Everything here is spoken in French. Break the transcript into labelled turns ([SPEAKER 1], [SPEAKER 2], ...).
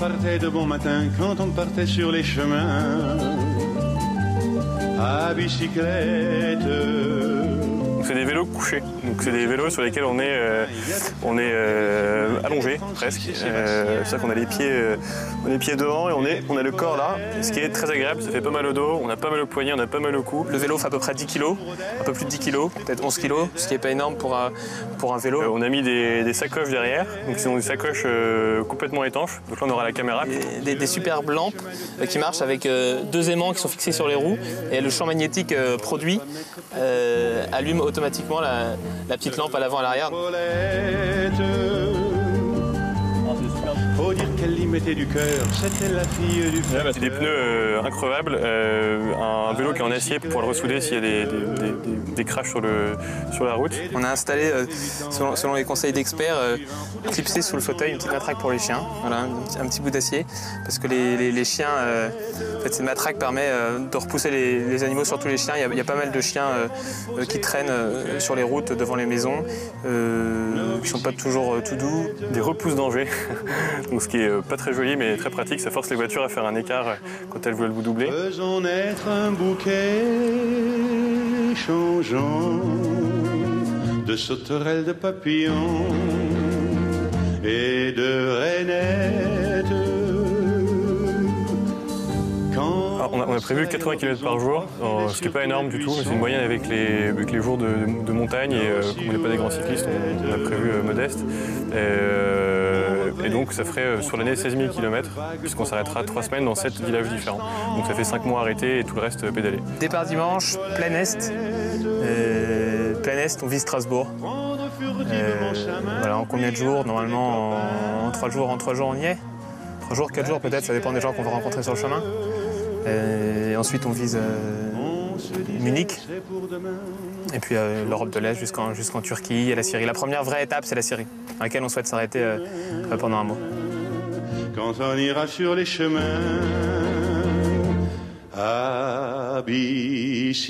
[SPEAKER 1] partait de bon matin, quand on partait sur les chemins à bicyclette.
[SPEAKER 2] C'est des vélos couchés, donc c'est des vélos sur lesquels on est allongé presque. C'est-à-dire qu'on a les pieds devant et on a le corps là, ce qui est très agréable, ça fait pas mal au dos, on a pas mal au poignet, on a pas mal au cou. Le vélo fait à peu près 10 kg, un peu plus de 10 kg, peut-être 11 kg, ce qui est pas énorme pour un vélo. On a mis des sacoches derrière, donc c'est des sacoches complètement étanches, donc là on aura la caméra. Des superbes lampes qui marchent avec deux aimants qui sont fixés sur les roues et le champ magnétique produit allume automatiquement la petite lampe à l'avant et à l'arrière.
[SPEAKER 1] Faut dire qu'elle y mettait du cœur, c'était la fille du
[SPEAKER 2] là, c'est des pneus increvables, un vélo qui est en acier pour pouvoir le ressouder s'il y a des crashs sur la route. On a installé, selon les conseils d'experts, clipsé sous le fauteuil une petite matraque pour les chiens, voilà, un petit bout d'acier, parce que les chiens, en fait, cette matraque permet de repousser les animaux, surtout les chiens. Il y a pas mal de chiens qui traînent sur les routes devant les maisons, qui sont pas toujours tout doux. Des repousses d'Angers. Donc ce qui est pas très joli mais très pratique, ça force les voitures à faire un écart quand elles veulent vous doubler.
[SPEAKER 1] Faisons naître un bouquet changeant de sauterelles, de papillons et de rainettes.
[SPEAKER 2] Alors, on a prévu 80 km par jour, ce qui n'est pas énorme du tout, mais c'est une moyenne avec les jours de montagne et comme on n'est pas des grands cyclistes, on a prévu modeste. Et donc ça ferait sur l'année 16 000 km, puisqu'on s'arrêtera 3 semaines dans 7 villages différents. Donc ça fait 5 mois arrêtés et tout le reste pédalé. Départ dimanche, plein est. On vise Strasbourg. Voilà, en combien de jours? Normalement en 3 jours, on y est. 3 jours, 4 jours peut-être, ça dépend des gens qu'on va rencontrer sur le chemin. Et ensuite on vise Munich, et puis l'Europe de l'Est jusqu'en Turquie et la Syrie. La première vraie étape, c'est la Syrie, dans laquelle on souhaite s'arrêter pendant un mois.
[SPEAKER 1] Quand on ira sur les chemins à bicyclette.